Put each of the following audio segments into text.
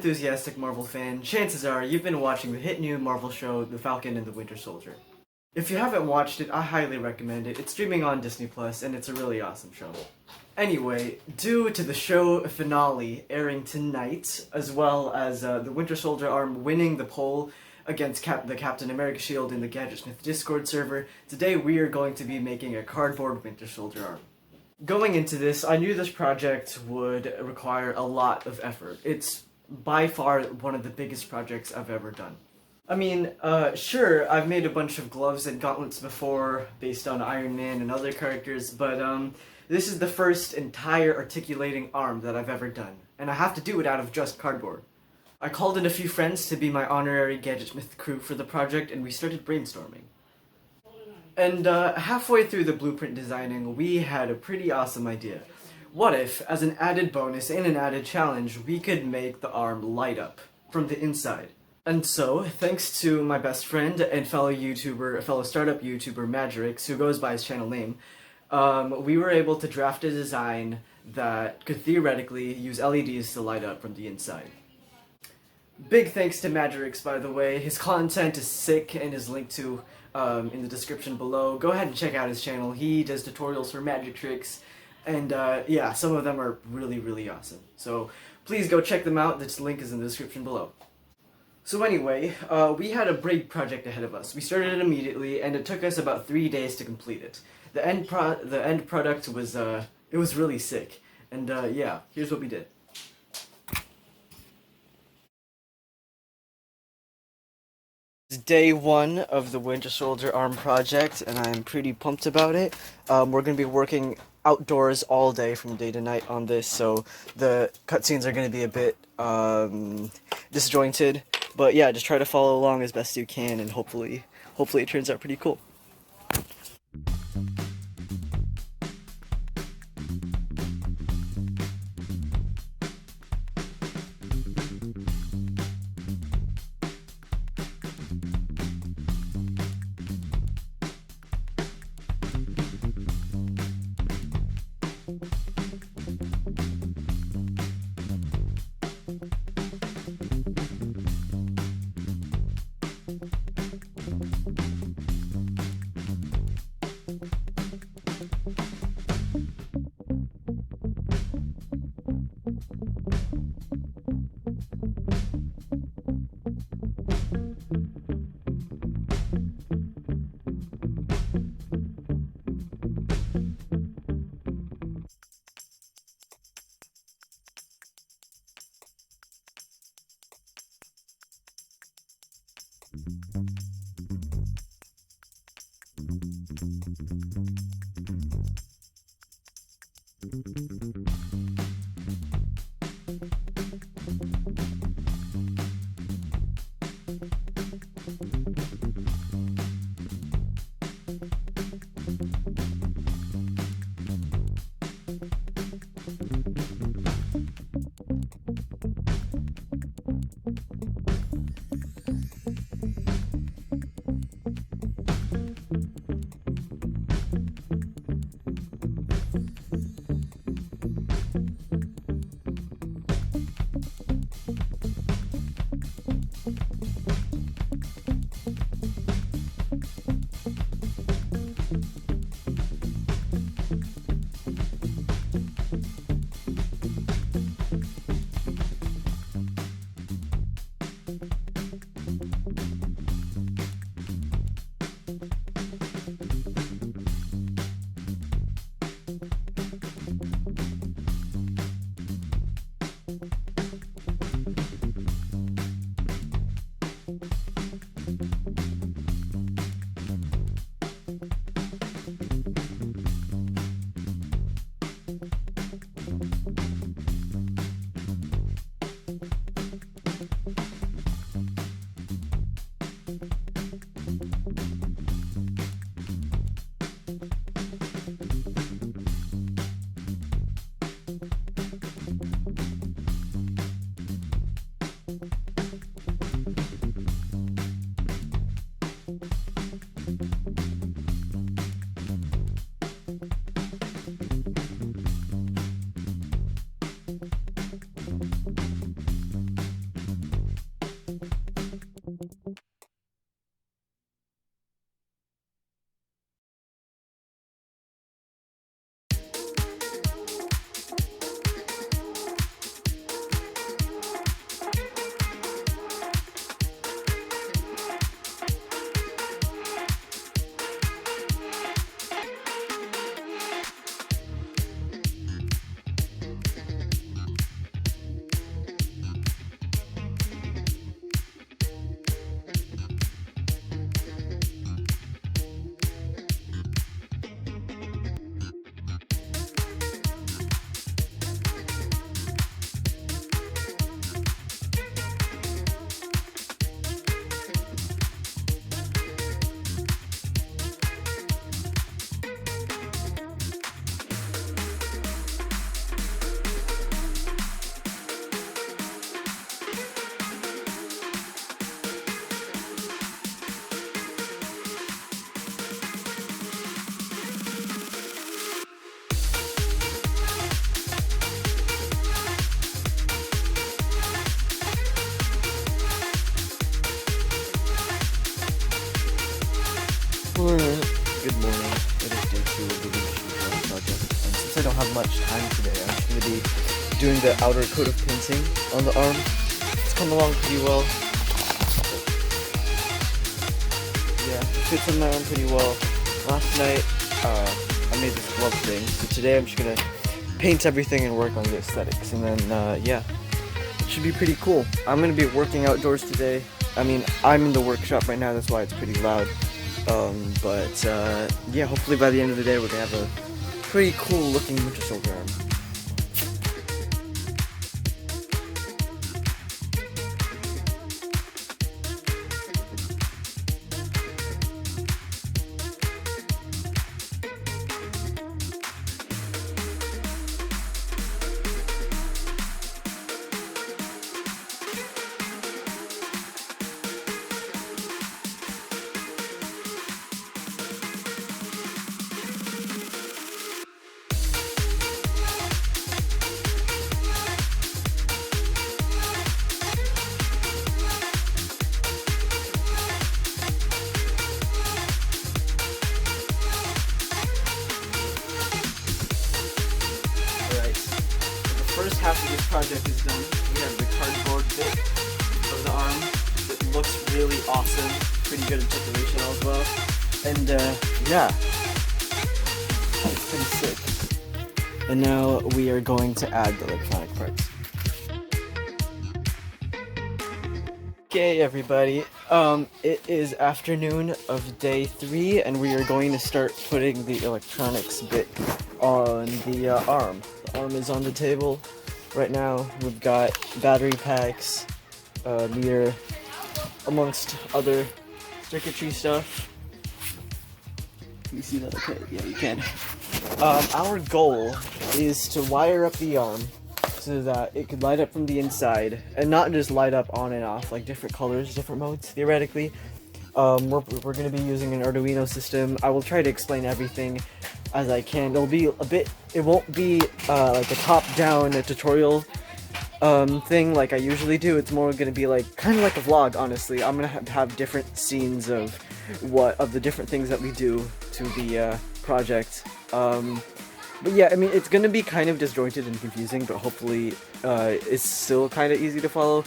enthusiastic Marvel fan, chances are you've been watching the hit new Marvel show, The Falcon and the Winter Soldier. If you haven't watched it, I highly recommend it. It's streaming on Disney Plus, and it's a really awesome show. Anyway, due to the show finale airing tonight, as well as the Winter Soldier arm winning the poll against the Captain America shield in the Gadgetsmith Discord server, today we are going to be making a cardboard Winter Soldier arm. Going into this, I knew this project would require a lot of effort. It's by far one of the biggest projects I've ever done. I mean, sure, I've made a bunch of gloves and gauntlets before, based on Iron Man and other characters, but this is the first entire articulating arm that I've ever done, and I have to do it out of just cardboard. I called in a few friends to be my honorary Gadgetsmith crew for the project, and we started brainstorming. And halfway through the blueprint designing, we had a pretty awesome idea. What if, as an added bonus and an added challenge, we could make the arm light up from the inside? And so, thanks to my best friend and fellow startup YouTuber Magorix, who goes by his channel name, we were able to draft a design that could theoretically use LEDs to light up from the inside. Big thanks to Magorix, by the way. His content is sick and is linked to in the description below. Go ahead and check out his channel. He does tutorials for magic tricks, and yeah, some of them are really, really awesome. So please go check them out. The link is in the description below. So anyway, we had a big project ahead of us. We started it immediately, and it took us about 3 days to complete it. The end product was it was really sick, and yeah, here's what we did. It's day one of the Winter Soldier arm project, and I'm pretty pumped about it. We're going to be working outdoors all day from day to night on this, so the cutscenes are going to be a bit disjointed. But yeah, just try to follow along as best you can, and hopefully it turns out pretty cool. Good morning. It is day 2 of the Winter project. And since I don't have much time today, I'm just going to be doing the outer coat of painting on the arm. It's come along pretty well. Yeah, it fits on my arm pretty well. Last night, I made this glove thing. So today I'm just going to paint everything and work on the aesthetics. And then, yeah, it should be pretty cool. I'm going to be working outdoors today. I mean, I'm in the workshop right now, that's why it's pretty loud. Yeah, hopefully by the end of the day we're gonna have a pretty cool looking Winter Soldier arm. First half of this project is done. We have the cardboard bit of the arm that looks really awesome. Pretty good articulation as well. And yeah, it's pretty sick. And now we are going to add the electronic parts. Okay everybody, it is afternoon of day 3 and we are going to start putting the electronics bit on the arm. The arm is on the table right now. We've got battery packs, meter, amongst other circuitry stuff. Can you see that okay? Yeah, you can. Our goal is to wire up the arm so that it could light up from the inside and not just light up on and off like different colors, different modes theoretically. We're going to be using an Arduino system. I will try to explain everything as I can. It'll be a bit, it won't be like a top-down tutorial thing like I usually do. It's more going to be like kind of like a vlog, honestly. I'm going to have different scenes of the different things that we do to the project. But yeah, I mean, it's going to be kind of disjointed and confusing, but hopefully it's still kind of easy to follow.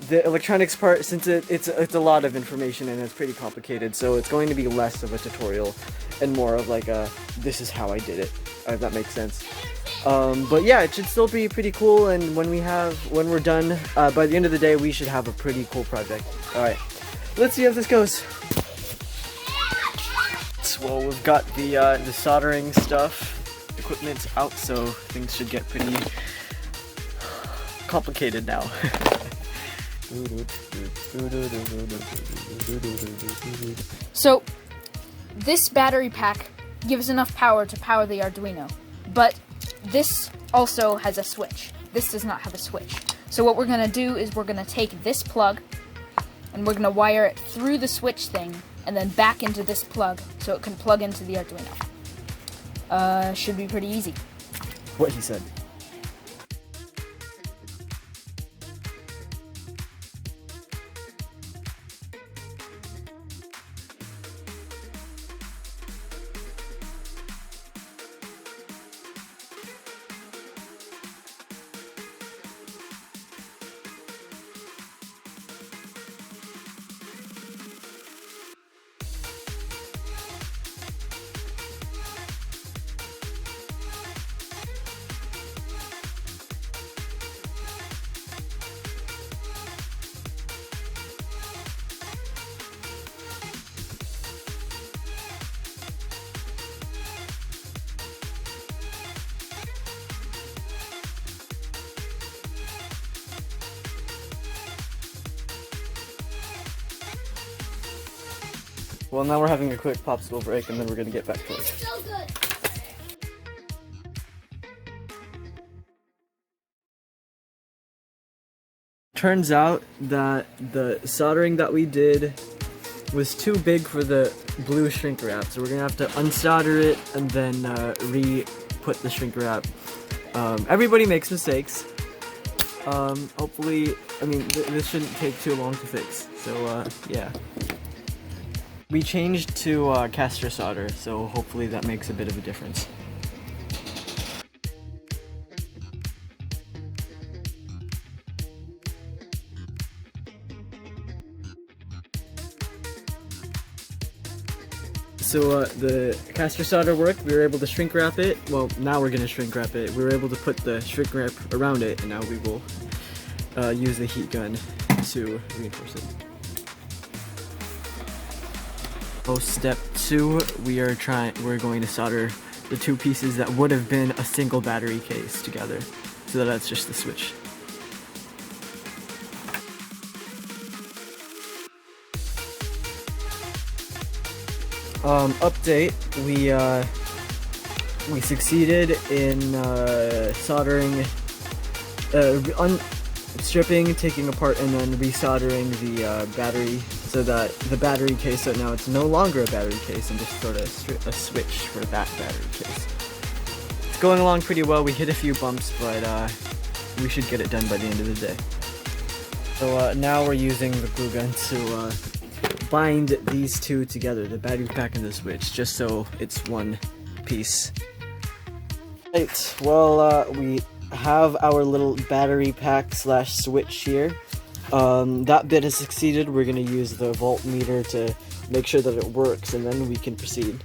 The electronics part, since it's a lot of information and it's pretty complicated, so it's going to be less of a tutorial and more of like a, this is how I did it, if that makes sense. But yeah, it should still be pretty cool, and when we're done, by the end of the day, we should have a pretty cool project. Alright, let's see how this goes. Well, we've got the soldering stuff, equipment out, so things should get pretty complicated now. So, this battery pack gives enough power to power the Arduino, but this also has a switch. This does not have a switch. So what we're going to do is we're going to take this plug, and we're going to wire it through the switch thing, and then back into this plug, so it can plug into the Arduino. Should be pretty easy. What he said. Well, now we're having a quick popsicle break, and then we're gonna get back to it. So good. Turns out that the soldering that we did was too big for the blue shrink wrap, so we're gonna have to unsolder it and then re-put the shrink wrap. Everybody makes mistakes. Hopefully, I mean, this shouldn't take too long to fix, so yeah. We changed to caster solder, so hopefully that makes a bit of a difference. So the caster solder worked. We were able to shrink wrap it. Well, now we're gonna shrink wrap it. We were able to put the shrink wrap around it, and now we will use the heat gun to reinforce it. Oh, step 2, we're going to solder the two pieces that would have been a single battery case together. So that's just the switch. Update, we succeeded in soldering, stripping, taking apart, and then resoldering the battery, so that the battery case, so now it's no longer a battery case and just sort of a switch for that battery case. It's going along pretty well. We hit a few bumps, but we should get it done by the end of the day. So now we're using the glue gun to bind these two together, the battery pack and the switch, just so it's one piece. Right, well, we have our little battery pack slash switch here. That bit has succeeded. We're going to use the voltmeter to make sure that it works, and then we can proceed.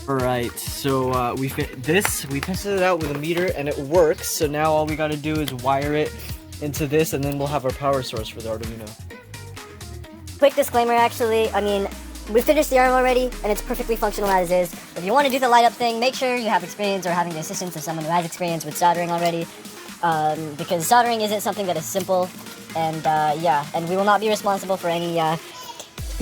Alright, so we tested it out with a meter and it works, so now all we gotta do is wire it into this, and then we'll have our power source for the Arduino. Quick disclaimer, actually, I mean, we finished the arm already, and it's perfectly functional as is. If you want to do the light up thing, make sure you have experience or having the assistance of someone who has experience with soldering already, because soldering isn't something that is simple, and yeah, and we will not be responsible for any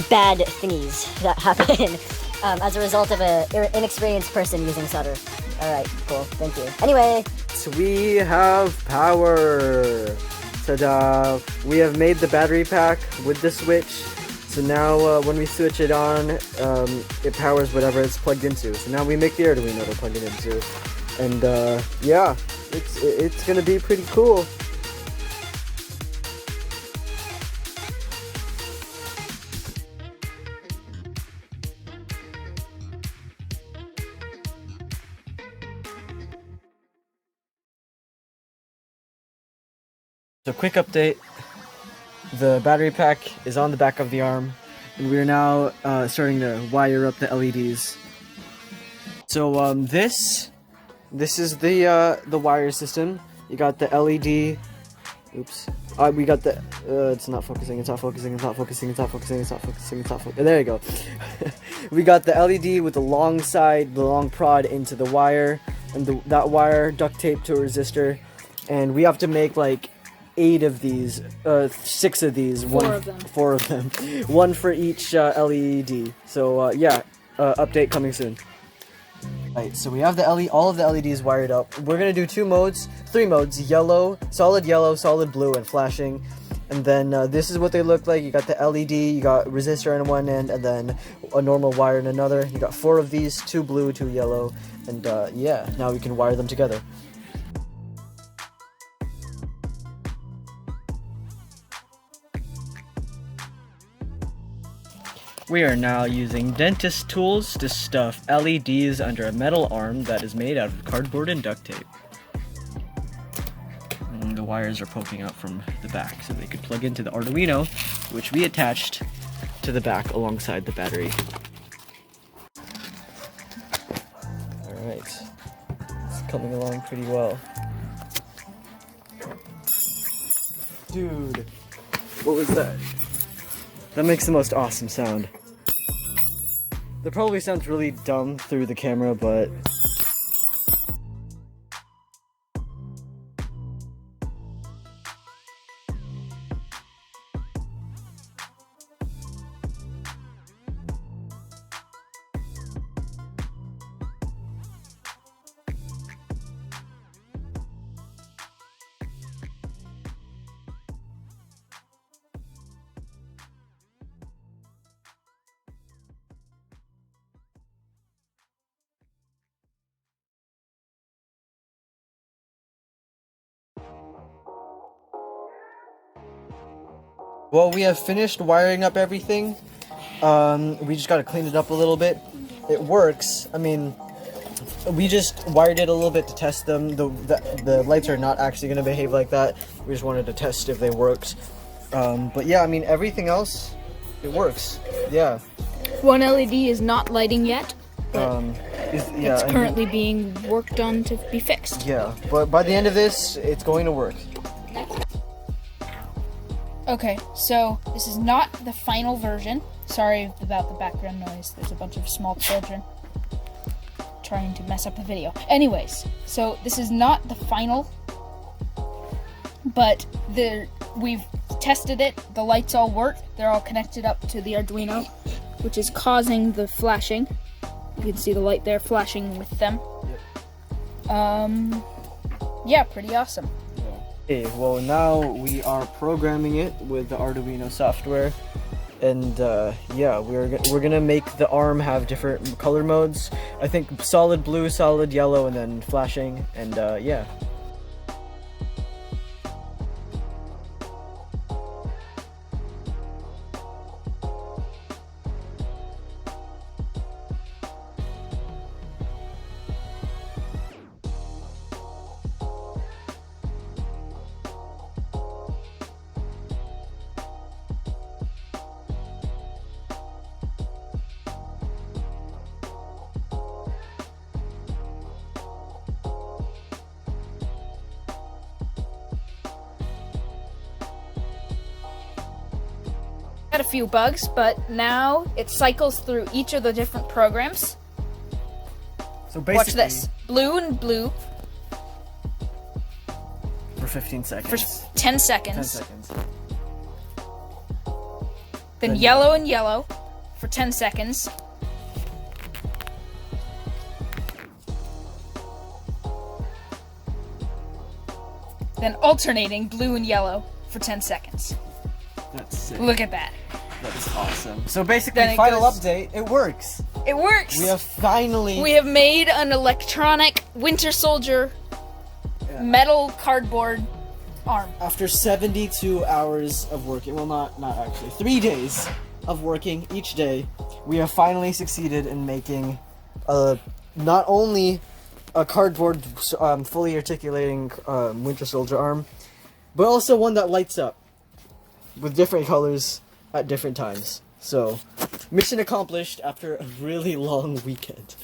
bad thingies that happen as a result of an inexperienced person using solder. Alright, cool, thank you. Anyway, so we have power! Ta-da! We have made the battery pack with the switch, so now when we switch it on, it powers whatever it's plugged into. So now we make the Arduino to plug it into, and yeah, it's gonna be pretty cool. So quick update, the battery pack is on the back of the arm, and we're now starting to wire up the LEDs. So this is the wire system. You got the LED, oops, we got the, it's not focusing, there you go. We got the LED with the long side, the long prod into the wire, and that wire duct taped to a resistor, and we have to make like 8 of these, 6 of these, 4 of them, one for each LED. So yeah, update coming soon. Right, so we have the all of the LEDs wired up. We're gonna do 3 modes: yellow, solid blue, and flashing. And then this is what they look like. You got the LED, you got resistor on one end, and then a normal wire in another. You got 4 of these, 2 blue, 2 yellow, and yeah, now we can wire them together. We are now using dentist tools to stuff LEDs under a metal arm that is made out of cardboard and duct tape. And the wires are poking out from the back so they could plug into the Arduino, which we attached to the back alongside the battery. Alright, it's coming along pretty well. Dude, what was that? That makes the most awesome sound. That probably sounds really dumb through the camera, but... Well, we have finished wiring up everything. We just gotta clean it up a little bit. It works. I mean, we just wired it a little bit to test them. The lights are not actually gonna behave like that. We just wanted to test if they worked. But yeah, I mean, everything else, it works. Yeah. One LED is not lighting yet, but yeah, it's currently being worked on to be fixed. Yeah, but by the end of this, it's going to work. Okay, so this is not the final version. Sorry about the background noise. There's a bunch of small children trying to mess up the video. Anyways, so this is not the final, but we've tested it. The lights all work. They're all connected up to the Arduino, which is causing the flashing. You can see the light there flashing with them. Yep. Yeah, pretty awesome. Okay, well now we are programming it with the Arduino software, and yeah, we're gonna make the arm have different color modes. I think solid blue, solid yellow, and then flashing, and yeah. Had a few bugs, but now it cycles through each of the different programs. So basically, watch this. Blue and blue for 15 seconds. for 10 seconds. 10 seconds. Then yellow and yellow for 10 seconds. Then alternating blue and yellow for 10 seconds. That's sick. Look at that. That is awesome. So basically, Then it final goes- update, it works. It works! We have finally... We have made an electronic Winter Soldier metal cardboard arm. After 72 hours of working, well, not actually, 3 days of working each day, we have finally succeeded in making not only a cardboard fully articulating Winter Soldier arm, but also one that lights up with different colors at different times. So, mission accomplished after a really long weekend.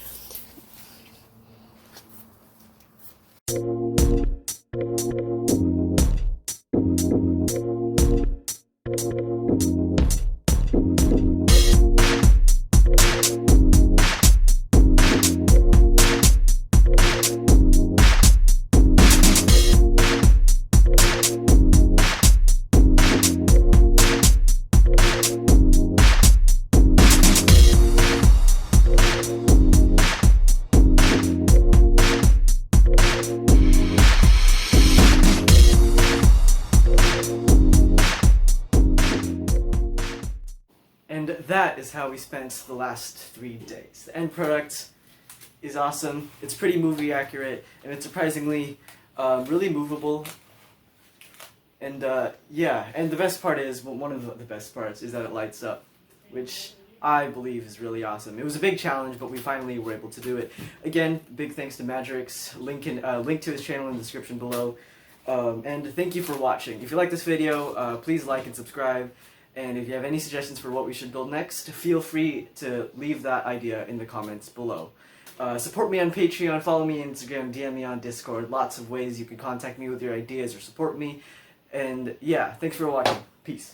And that is how we spent the last 3 days. The end product is awesome. It's pretty movie accurate, and it's surprisingly really movable. And yeah, and the best part is, well, one of the best parts is that it lights up, which I believe is really awesome. It was a big challenge, but we finally were able to do it. Again, big thanks to Magorix. Link to his channel in the description below. And thank you for watching. If you like this video, please like and subscribe. And if you have any suggestions for what we should build next, feel free to leave that idea in the comments below. Support me on Patreon, follow me on Instagram, DM me on Discord. Lots of ways you can contact me with your ideas or support me. And yeah, thanks for watching. Peace.